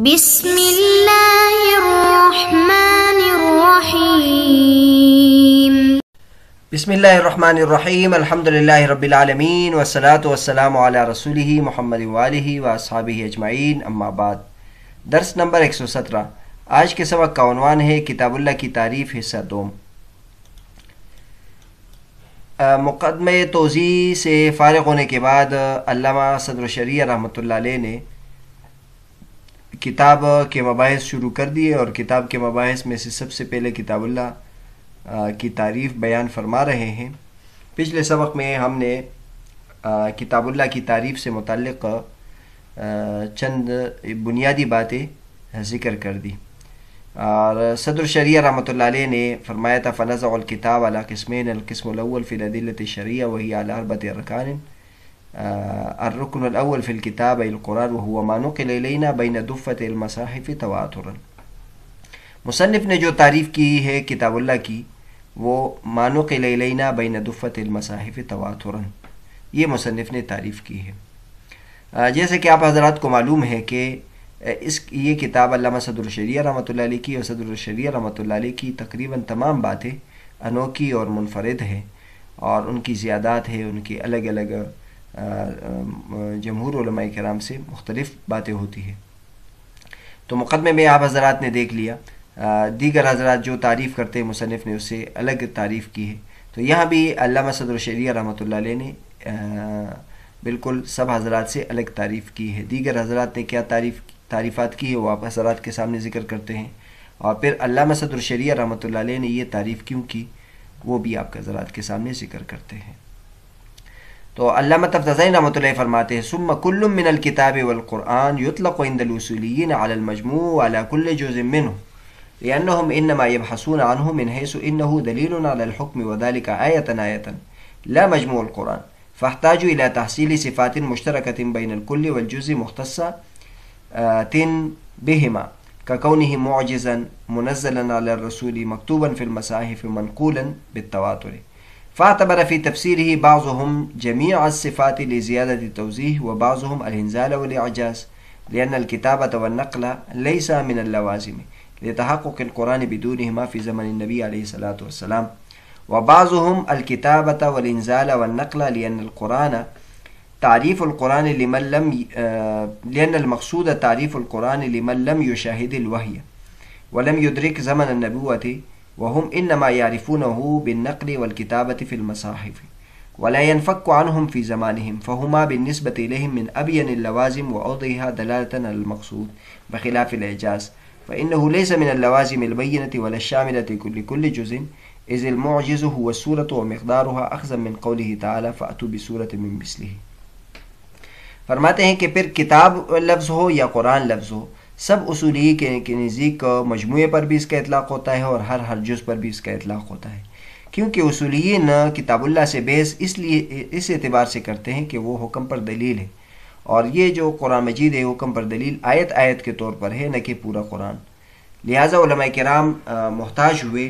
بسم اللہ الرحمن الرحیم بسم اللہ الرحمن الرحیم الحمدللہ رب العالمین والصلاة والسلام علی رسولہ محمد وآلہ واصحابہ اجمعین اما بعد۔ درس نمبر 117۔ آج کے سبق کا عنوان ہے کتاب اللہ کی تعریف حصہ دوم۔ مقدمہ توضیح سے فارغ ہونے کے بعد علامہ صدر الشریعہ رحمۃ اللہ علیہ نے کتاب کے مباحث شروع کر دیے، اور کتاب کے مباحث میں سے سب سے پہلے کتاب اللہ کی تعریف بیان فرما رہے ہیں۔ پچھلے سبق میں ہم نے کتاب اللہ کی تعریف سے متعلق چند بنیادی باتیں ذکر کر دی، اور صدر الشریعہ رحمۃ اللہ علیہ نے فرمایا تھا فنزع الکتاب علی قسمین، القسم الاول فی الادلۃ الشرعیہ وہی علی اربعۃ ارکان، الرکن الاول فی الکتاب القرآن وهو ما نقل الینا بین دفۃ المصاحف تواترا۔ مصنف نے جو تعریف کی ہے کتاب اللہ کی وہ ما نقل الینا بین دفۃ المصاحف تواترا، یہ مصنف نے تعریف کی ہے۔ جیسے کہ آپ حضرات کو معلوم ہے کہ یہ کتاب علامہ صدر الشریعہ رحمۃ اللہ علیہ کی اور صدر الشریعہ رحمۃ اللہ علیہ کی تقریباً تمام باتیں انوکھی اور منفرد ہیں، اور ان کی زیادات ہیں، ان کی الگ الگ جمہور علماء کرام سے مختلف باتیں ہوتی ہیں۔ تو مقدمے میں آپ حضرات نے دیکھ لیا، دیگر حضرات جو تعریف کرتے ہیں مصنف نے اس سے الگ تعریف کی ہے، تو یہاں بھی علامہ صدر الشریعہ رحمۃ اللہ علیہ نے بالکل سب حضرات سے الگ تعریف کی ہے۔ دیگر حضرات نے کیا تعریفات کی ہے وہ آپ حضرات کے سامنے ذکر کرتے ہیں، اور پھر علامہ صدر الشریعہ رحمۃ اللہ علیہ نے یہ تعریف کیوں کی وہ بھی آپ حضرات کے سامنے ذکر کرتے ہیں۔ تو علامہ تفتزانی رحمۃ اللہ فرماتے ہیں ثم کل من الکتاب والقرآن یطلق عند الاصولیین علی المجموع وعلی کل جزء منه لأنهم انما يبحثون عنه من حيث انه دلیل على الحکم وذلك آیة لا مجموع القرآن، فاحتاجوا الى تحصیل صفات مشترکة بین الکل والجزء مختصة بهما ككونه معجزا منزلا على الرسول مكتوبا في المصاحف منقولا بالتواتر، فاعتبر في تفسيره بعضهم جميع الصفات لزيادة التوضيح وبعضهم الإنزال والإعجاز، لأن الكتابة والنقل ليس من اللوازم لتحقق القرآن بدونهما في زمن النبي عليه الصلاة والسلام، وبعضهم الكتابة والإنزال والنقل لأن القرآن تعريف القرآن لأن المقصود تعريف القرآن لمن لم يشاهد الوحي ولم يدرك زمن النبوة، وهم إنما يعرفونه بالنقل والكتابة في المصاحف ولا ينفك عنهم في زمانهم، فهما بالنسبة إليهم من أبين اللوازم وأوضحها دلالة على المقصود، بخلاف الإعجاز فإنه ليس من اللوازم البينة ولا الشاملة لكل جزء، إذ المعجز هو السورة ومقدارها أخذا من قوله تعالى فأتوا بسورة من مثله۔ فرماتے ہیں کہ پھر کتاب لفظ ہو یا قرآن لفظ ہو، سب اصولی کے نزدیک مجموعے پر بھی اس کا اطلاق ہوتا ہے اور ہر جز پر بھی اس کا اطلاق ہوتا ہے، کیونکہ اصولیین کتاب اللہ سے بحث اس اعتبار سے کرتے ہیں کہ وہ حکم پر دلیل ہے، اور یہ جو قرآن مجید ہے حکم پر دلیل آیت آیت کے طور پر ہے، نہ کہ پورا قرآن۔ لہٰذا علماء کرام محتاج ہوئے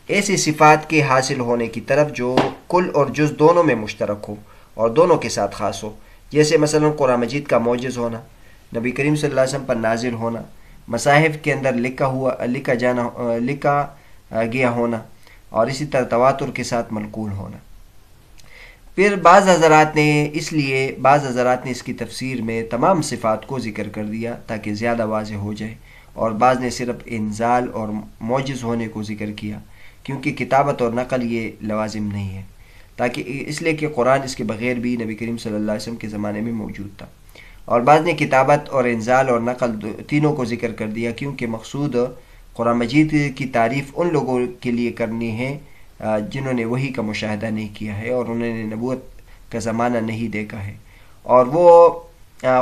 ایسی صفات کے حاصل ہونے کی طرف جو کل اور جز دونوں میں مشترک ہو اور دونوں کے ساتھ خاص ہو، جیسے مثلا قرآن مجید کا معجز ہونا، نبی کریم صلی اللہ علیہ وسلم پر نازل ہونا، مصاحف کے اندر لکھا گیا ہونا، اور اسی طرح تواتر کے ساتھ منقول ہونا۔ پھر بعض حضرات نے اس کی تفسیر میں تمام صفات کو ذکر کر دیا تاکہ زیادہ واضح ہو جائے، اور بعض نے صرف انزال اور معجز ہونے کو ذکر کیا، کیونکہ کتابت اور نقل یہ لوازم نہیں ہے، تاکہ اس لیے کہ قرآن اس کے بغیر بھی نبی کریم صلی اللہ علیہ وسلم کے زمانے میں موجود تھا، اور بعض نے کتابت اور انزال اور نقل تینوں کو ذکر کر دیا، کیونکہ مقصود قرآن مجید کی تعریف ان لوگوں کے لیے کرنی ہے جنہوں نے وحی کا مشاہدہ نہیں کیا ہے اور انہوں نے نبوت کا زمانہ نہیں دیکھا ہے، اور وہ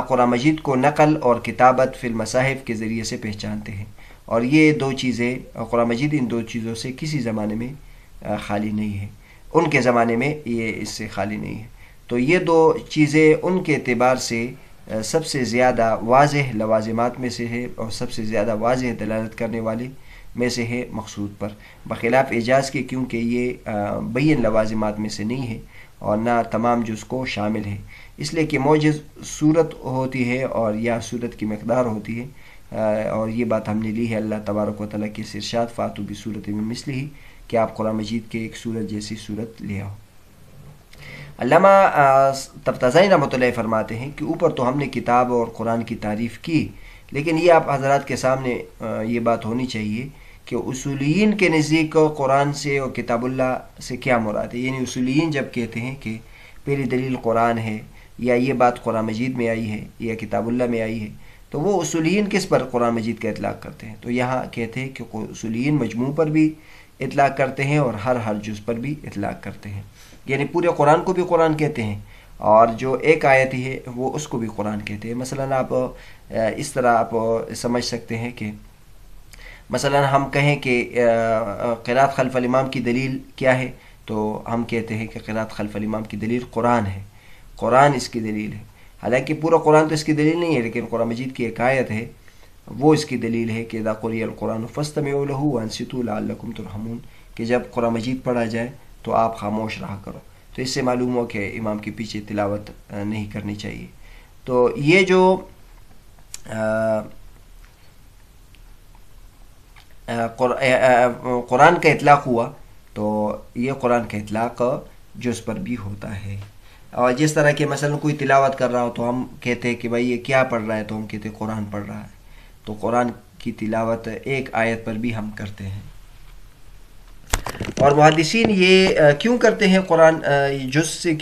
قرآن مجید کو نقل اور کتابت فی المصاحف کے ذریعے سے پہچانتے ہیں، اور یہ دو چیزیں قرآن مجید ان دو چیزوں سے کسی زمانے میں خالی نہیں ہے، ان کے زمانے میں یہ اس سے خالی نہیں ہے۔ تو یہ دو چیزیں ان کے اعتبار سے سب سے زیادہ واضح لوازمات میں سے ہے، اور سب سے زیادہ واضح دلالت کرنے والے میں سے ہے مقصود پر، بخلاف اعجاز کے، کیونکہ یہ بین لوازمات میں سے نہیں ہے اور نہ تمام جز کو شامل ہے، اس لیے کہ معجز صورت ہوتی ہے اور یا صورت کی مقدار ہوتی ہے، اور یہ بات ہم نے لی ہے اللہ تبارک و تعالیٰ کے ارشاد فاتوا بصورت من مثلہ کہ آپ قرآن مجید کے ایک صورت جیسی صورت لے آؤ۔ علامہ تفتازانی رحمۃ اللہ فرماتے ہیں کہ اوپر تو ہم نے کتاب اور قرآن کی تعریف کی، لیکن یہ آپ حضرات کے سامنے یہ بات ہونی چاہیے کہ اصولیین کے نزدیک قرآن سے اور کتاب اللہ سے کیا مراد ہے۔ یعنی اصولیین جب کہتے ہیں کہ پہلی دلیل قرآن ہے یا یہ بات قرآن مجید میں آئی ہے یا کتاب اللہ میں آئی ہے، تو وہ اصولیین کس پر قرآن مجید کا اطلاق کرتے ہیں؟ تو یہاں کہتے ہیں کہ اصولیین مجموع پر بھی اطلاق کرتے ہیں اور ہر جز پر بھی اطلاق کرتے ہیں، یعنی پورے قرآن کو بھی قرآن کہتے ہیں اور جو ایک آیت ہے وہ اس کو بھی قرآن کہتے ہیں۔ مثلا آپ اس طرح آپ سمجھ سکتے ہیں کہ مثلا ہم کہیں کہ قرات خلف الامام کی دلیل کیا ہے، تو ہم کہتے ہیں کہ قرات خلف الامام کی دلیل قرآن ہے، قرآن اس کی دلیل ہے۔ حالانکہ پورا قرآن تو اس کی دلیل نہیں ہے، لیکن قرآن مجید کی ایک آیت ہے وہ اس کی دلیل ہے کہ اذا قرئ القرآن فاستمعوا له وانصتوا لعلکم ترحمون، کہ جب قرآن مجید پڑھا جائے تو آپ خاموش رہا کرو۔ تو اس سے معلوم ہو کہ امام کے پیچھے تلاوت نہیں کرنی چاہیے۔ تو یہ جو قرآن کا اطلاق ہوا تو یہ قرآن کا اطلاق جز پر بھی ہوتا ہے۔ اور جس طرح کہ مثلا کوئی تلاوت کر رہا ہو تو ہم کہتے ہیں کہ بھائی یہ کیا پڑھ رہا ہے، تو ہم کہتے ہیں قرآن پڑھ رہا ہے۔ تو قرآن کی تلاوت ایک آیت پر بھی ہم کرتے ہیں۔ اور محدثین یہ کیوں کرتے ہیں قرآن جز سے؟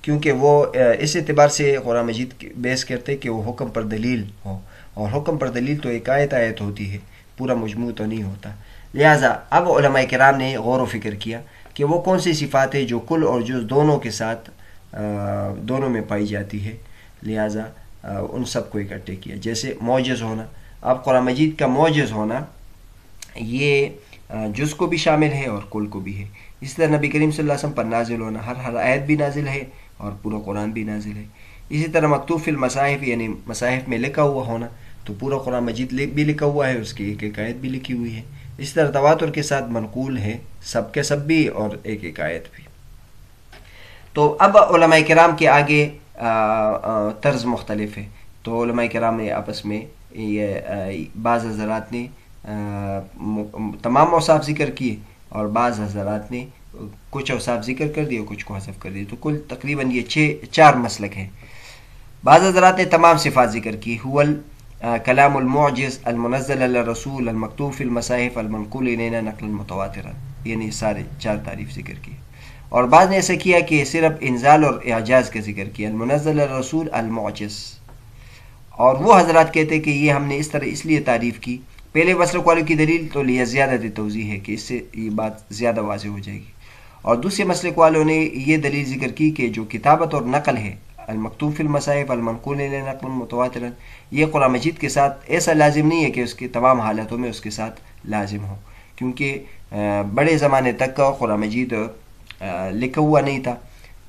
کیونکہ وہ اس اعتبار سے قرآن مجید بیس کرتے ہیں کہ وہ حکم پر دلیل ہو، اور حکم پر دلیل تو ایک آیت ہوتی ہے، پورا مجموع تو نہیں ہوتا۔ لہٰذا اب علماء کرام نے غور و فکر کیا کہ وہ کون سی صفات ہے جو کل اور جز دونوں کے ساتھ دونوں میں پائی جاتی ہے، لہٰذا ان سب کو اکٹھے کیا۔ جیسے معجز ہونا، اب قرآن مجید کا معجز ہونا یہ جز کو بھی شامل ہے اور کل کو بھی ہے۔ اس طرح نبی کریم صلی اللہ علیہ وسلم پر نازل ہونا، ہر آیت بھی نازل ہے اور پورا قرآن بھی نازل ہے۔ اسی طرح مکتوب فی المصاحف یعنی مصاحف میں لکھا ہوا ہونا، تو پورا قرآن مجید بھی لکھا ہوا ہے، اس کی ایک ایک آیت بھی لکھی ہوئی ہے۔ اس طرح تواتر کے ساتھ منقول ہے سب کے سب بھی اور ایک ایک آیت بھی۔ تو اب علماء کرام کے آگے طرز مختلف ہے، تو علماء کرام نے آپس میں یہ بعض حضرات نے تمام اوصاف ذکر کیے اور بعض حضرات نے کچھ اوصاف ذکر کر دیے اور کچھ کو حذف کر دیے، تو کل تقریباً یہ چار مسلک ہیں۔ بعض حضرات نے تمام صفات ذکر کی، کلام المعجز المنزل علی الرسول المکتوب فی المصاحف المنقول الینا نقلا متواترا، یعنی سارے چار تعریف ذکر کی۔ اور بعض نے ایسا کیا کہ صرف انزال اور اعجاز کا ذکر کیا، المنزل علی الرسول المعجز۔ اور وہ حضرات کہتے کہ یہ ہم نے اس طرح اس لیے تعریف کی، پہلے مسلک والوں کی دلیل تو لیا زیادہ توضیح ہے کہ اس سے یہ بات زیادہ واضح ہو جائے گی، اور دوسرے مسلک والوں نے یہ دلیل ذکر کی کہ جو کتابت اور نقل ہے، المکتوب فی المصاحف المنقول الینا نقلا متواترا، یہ قرآن مجید کے ساتھ ایسا لازم نہیں ہے کہ اس کے تمام حالتوں میں اس کے ساتھ لازم ہو، کیونکہ بڑے زمانے تک قرآن مجید لکھا ہوا نہیں تھا،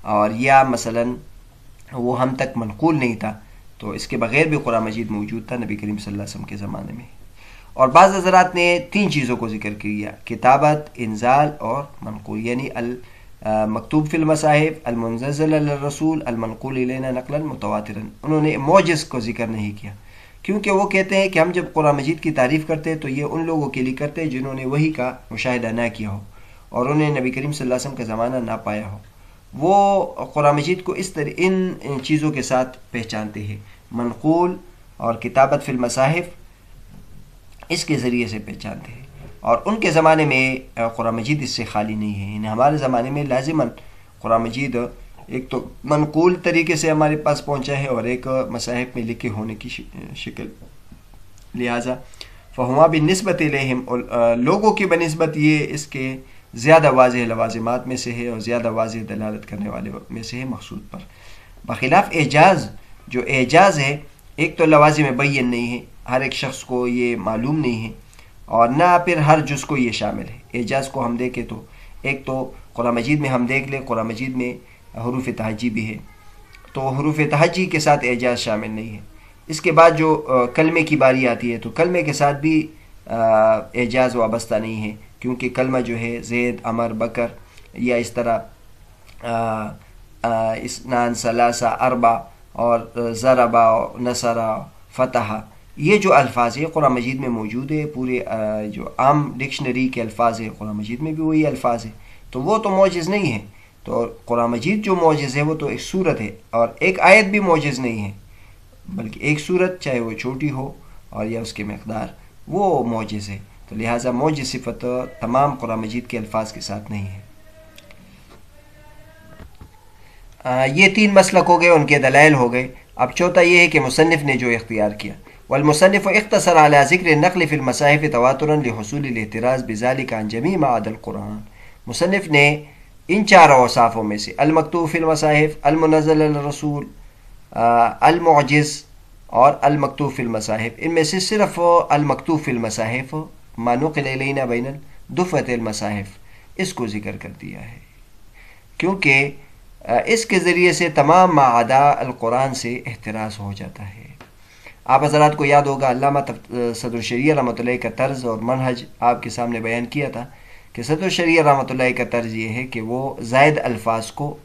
اور یا مثلا وہ ہم تک منقول نہیں تھا، تو اس کے بغیر بھی قرآن مجید موجود تھا نبی کریم صلی اللہ علیہ وسلم کے زمانے میں۔ اور بعض حضرات نے تین چیزوں کو ذکر کیا، کتابت، انزال اور منقول، یعنی مکتوب فی المصاحف المنزل علی الرسول المنقول الینا نقلا متواترا۔ انہوں نے معجز کو ذکر نہیں کیا، کیونکہ وہ کہتے ہیں کہ ہم جب قرآن مجید کی تعریف کرتے ہیں تو یہ ان لوگوں کے لیے کرتے ہیں جنہوں نے وحی کا مشاہدہ نہ کیا ہو اور انہیں نبی کریم صلی اللہ علیہ وسلم کا زمانہ نہ پایا ہو، وہ قرآن مجید کو اس طرح ان چیزوں کے ساتھ پہچانتے ہیں، منقول اور کتابت فی المصاحف، اس کے ذریعے سے پہچانتے ہیں، اور ان کے زمانے میں قرآن مجید اس سے خالی نہیں ہے۔ یعنی ہمارے زمانے میں لازماً قرآن مجید ایک تو منقول طریقے سے ہمارے پاس پہنچا ہے اور ایک مصاحف میں لکھے ہونے کی شکل، لہٰذا فہما بالنسبت الیہم، لوگوں کی بنسبت یہ اس کے زیادہ واضح لوازمات میں سے ہے اور زیادہ واضح دلالت کرنے والے میں سے ہے مقصود پر، بخلاف اعجاز۔ جو اعجاز ہے ایک تو لوازم بین نہیں ہے، ہر ایک شخص کو یہ معلوم نہیں ہے، اور نہ پھر ہر جز کو یہ شامل ہے۔ اعجاز کو ہم دیکھیں تو ایک تو قرآن مجید میں ہم دیکھ لیں، قرآن مجید میں حروف تہجی بھی ہے، تو حروف تہجی کے ساتھ اعجاز شامل نہیں ہے۔ اس کے بعد جو کلمے کی باری آتی ہے تو کلمے کے ساتھ بھی اعجاز وابستہ نہیں ہے، کیونکہ کلمہ جو ہے زید، عمر، بکر یا اس طرح اسنان، ثلاثہ، اربع اور ضربا، نصرا، فتح، یہ جو الفاظ ہے قرآن مجید میں موجود ہے، پورے جو عام ڈکشنری کے الفاظ ہیں قرآن مجید میں بھی وہی الفاظ ہیں، تو وہ تو معجز نہیں ہے. تو قرآن مجید جو معجز ہے وہ تو ایک صورت ہے، اور ایک آیت بھی معجز نہیں ہے، بلکہ ایک صورت چاہے وہ چھوٹی ہو اور یا اس کے مقدار، وہ معجز ہے. تو لہٰذا معجز صفت تمام قرآن مجید کے الفاظ کے ساتھ نہیں ہے. یہ 3 مسلک ہو گئے، ان کے دلائل ہو گئے. اب چوتھا یہ ہے کہ مصنف نے جو اختیار کیا. والمصنف اختصر على ذکر النقل فی المصاحف تواترا لحصول الاحتراز بذلك عن جمیع ما عدا القرآن. مصنف نے ان 4 اوصافوں میں سے المکتوب فی المصاحف، المنزل الرسول، المعجز اور المکتوب فی المصاحف، ان میں سے صرف المکتوب فی المصاحف ما نقل الینا بین دفعۃ المصاحف اس کو ذکر کر دیا ہے، کیونکہ اس کے ذریعے سے تمام ما عدا القرآن سے احتراز ہو جاتا ہے. آپ حضرات کو یاد ہوگا علامہ صدر الشریعہ رحمۃ اللہ کا طرز اور منہج آپ کے سامنے بیان کیا تھا کہ صدر الشریعہ رحمۃ اللہ کا طرز یہ ہے کہ وہ زائد الفاظ کو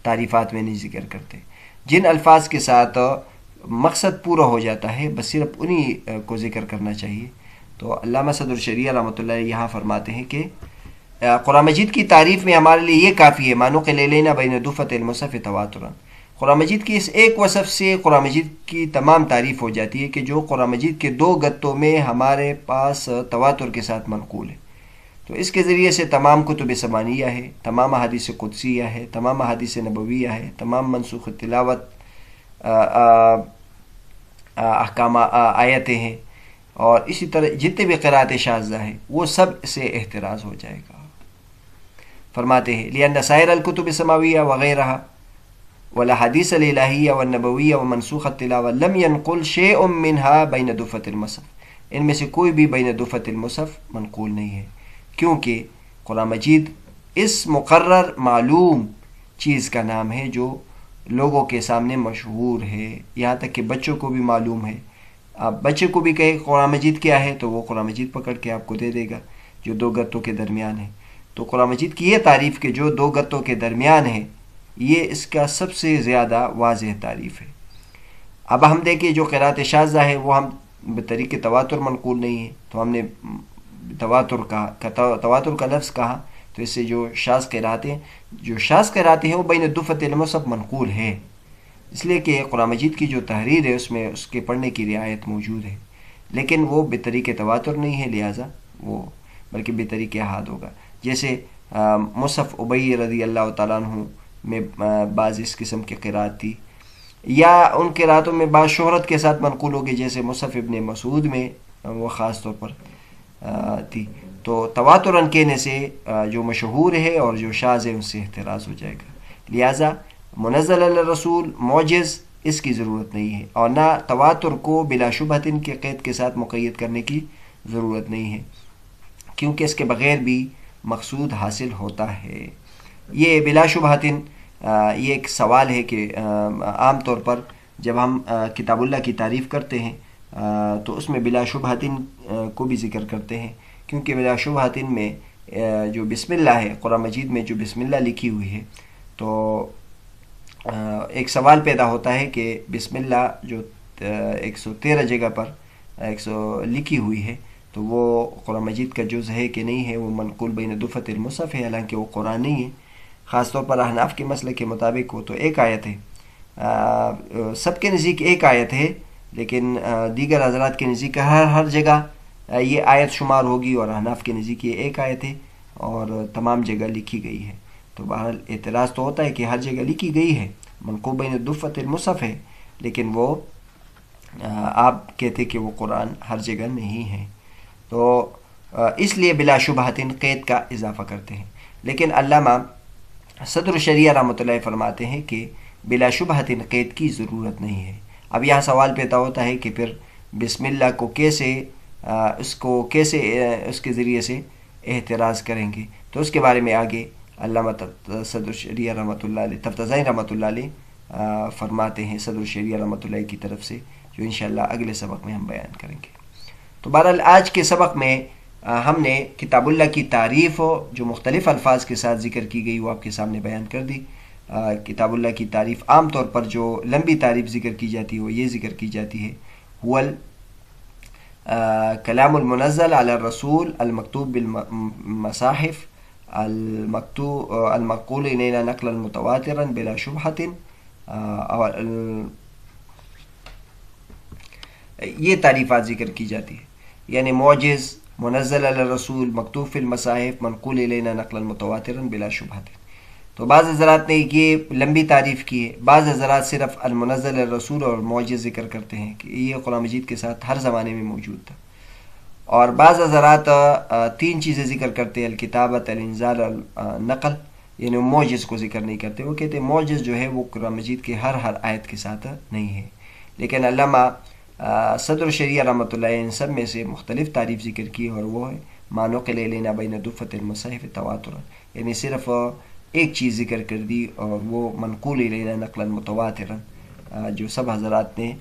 تعریفات میں نہیں ذکر کرتے. جن الفاظ کے ساتھ مقصد پورا ہو جاتا ہے بس صرف انہی کو ذکر کرنا چاہیے. تو علامہ صدر الشریعہ رحمۃ اللہ یہاں فرماتے ہیں کہ قرآن مجید کی تعریف میں ہمارے لیے یہ کافی ہے مانو کہ لے لینا بین دفعۃ المصحف تواترا. قرآن مجید کی اس ایک وصف سے قرآن مجید کی تمام تعریف ہو جاتی ہے کہ جو قرآن مجید کے 2 گتوں میں ہمارے پاس تواتر کے ساتھ منقول ہے. تو اس کے ذریعے سے تمام کتب سمانیہ ہے، تمام احادیث قدسیہ ہے، تمام احادیث نبویہ ہے، تمام منسوخ تلاوت احکام آیتیں ہیں، اور اسی طرح جتنے بھی قرأت شاذہ ہیں وہ سب سے احتراز ہو جائے گا. فرماتے ہیں لأن سائر الکتب السماویہ وغیرہ والاحادیث الالہیہ والنبویہ ومنسوخ التلاوہ لم ينقل شیء منها بین دفعۃ المصحف. ان میں سے کوئی بھی بین دفعۃ المصحف منقول نہیں ہے، کیونکہ قرآن مجید اس مقرر معلوم چیز کا نام ہے جو لوگوں کے سامنے مشہور ہے، یہاں تک کہ بچوں کو بھی معلوم ہے. آپ بچے کو بھی کہیں قرآن مجید کیا ہے تو وہ قرآن مجید پکڑ کے آپ کو دے دے گا جو 2 گتوں کے درمیان ہے. تو قرآن مجید کی یہ تعریف کہ جو 2 گتوں کے درمیان ہے یہ اس کا سب سے زیادہ واضح تعریف ہے. اب ہم دیکھیں جو قرأت شاذہ ہے وہ ہم بطریق تواتر منقول نہیں ہے، تو ہم نے تواتر کا لفظ کہا، تو اس سے جو شاذ قرأتیں ہیں وہ بین دفعۃ المصحف منقول ہے، اس لیے کہ قرآن مجید کی جو تحریر ہے اس میں اس کے پڑھنے کی رعایت موجود ہے، لیکن وہ بطریق تواتر نہیں ہے، لہٰذا وہ بلکہ بطریق احاد ہوگا. جیسے مصحف ابی رضی اللہ تعالیٰ عنہ میں بعض اس قسم کی قرأت تھی، یا ان قرأتوں میں بعض شہرت کے ساتھ منقول ہوگی، جیسے مصحف ابن مسعود میں وہ خاص طور پر تھی. تو تواتراً کہنے سے جو مشہور ہے اور جو شاذ ہے ان سے احتراز ہو جائے گا. لہٰذا منزل الرسول معجز اس کی ضرورت نہیں ہے، اور نہ تواتر کو بلا شبہۃ کے قید کے ساتھ مقید کرنے کی ضرورت نہیں ہے، کیونکہ اس کے بغیر بھی مقصود حاصل ہوتا ہے. یہ بلا شبہۃ یہ ایک سوال ہے کہ عام طور پر جب ہم کتاب اللہ کی تعریف کرتے ہیں تو اس میں بلا شبہۃ کو بھی ذکر کرتے ہیں، کیونکہ بلا شبہۃ میں جو بسم اللہ ہے، قرآن مجید میں جو بسم اللہ لکھی ہوئی ہے، تو ایک سوال پیدا ہوتا ہے کہ بسم اللہ جو 113 جگہ پر لکھی ہوئی ہے تو وہ قرآن مجید کا جز ہے کہ نہیں ہے، وہ منقول بین دفعۃ المصحف ہے، حالانکہ وہ قرآن نہیں ہے. خاص طور پر احناف کے مسئلے کے مطابق وہ تو ایک آیت ہے، سب کے نزدیک ایک آیت ہے، لیکن دیگر حضرات کے نزدیک ہر جگہ یہ آیت شمار ہوگی، اور احناف کے نزدیک یہ ایک آیت ہے اور تمام جگہ لکھی گئی ہے. تو بہرحال اعتراض تو ہوتا ہے کہ ہر جگہ لکھی گئی ہے، منقول بین دفعۃ المصحف ہے، لیکن وہ آپ کہتے کہ وہ قرآن ہر جگہ نہیں ہے، تو اس لیے بلا شبہۃ قید کا اضافہ کرتے ہیں. لیکن علامہ صدر الشریعہ رحمۃ اللہ فرماتے ہیں کہ بلا شبہۃ قید کی ضرورت نہیں ہے. اب یہاں سوال پیدا ہوتا ہے کہ پھر بسم اللہ کو کیسے اس کے ذریعے سے احتراز کریں گے، تو اس کے بارے میں آگے علامہ صدر الشریعہ رحمۃ اللہ علیہ تفتزانی رحمۃ اللہ علیہ فرماتے ہیں صدر الشریعہ رحمۃ اللہ کی طرف سے، جو انشاءاللہ اگلے سبق میں ہم بیان کریں گے. تو بہرحال آج کے سبق میں ہم نے کتاب اللہ کی تعریف جو مختلف الفاظ کے ساتھ ذکر کی گئی وہ آپ کے سامنے بیان کر دی. کتاب اللہ کی تعریف عام طور پر جو لمبی تعریف ذکر کی جاتی ہے وہ یہ ذکر کی جاتی ہے، كلام المنزل على الرسول المكتوب بالمصاحف المكتوب المنقول إلينا نقلا متواترا بلا شبهة. یہ تعریفات ذکر کی جاتی ہے، یعنی معجز، منزل علی الرسول، مکتوب فی المصاحف، منقول الینا نقلا متواترا بلا شبہت۔ تو بعض حضرات نے یہ لمبی تعریف کی ہے، بعض حضرات صرف المنزل علی الرسول اور معجز ذکر کرتے ہیں کہ یہ قرآن مجید کے ساتھ ہر زمانے میں موجود تھا، اور بعض حضرات تین چیزیں ذکر کرتے ہیں، الکتابت، الانزال، نقل، یعنی معجز کو ذکر نہیں کرتے، وہ کہتے ہیں معجز جو ہے وہ قرآن مجید کے ہر آیت کے ساتھ نہیں ہے۔ لیکن علامہ صدر الشریعہ رحمۃ اللہ ان سب میں سے مختلف تعریف ذکر کی، اور وہ ہے ما نقل الینا بین دفۃ المصاحف تواترا، یعنی صرف ایک چیز ذکر کر دی، اور وہ منقول الینا نقلا متواترا، جو سب حضرات نے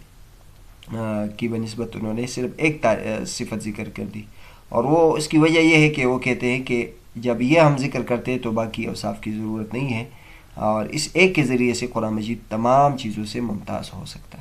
کی بنسبت انہوں نے صرف ایک صفت ذکر کر دی، اور وہ اس کی وجہ یہ ہے کہ وہ کہتے ہیں کہ جب یہ ہم ذکر کرتے ہیں تو باقی اوصاف کی ضرورت نہیں ہے، اور اس ایک کے ذریعے سے قرآن مجید تمام چیزوں سے ممتاز ہو سکتا ہے۔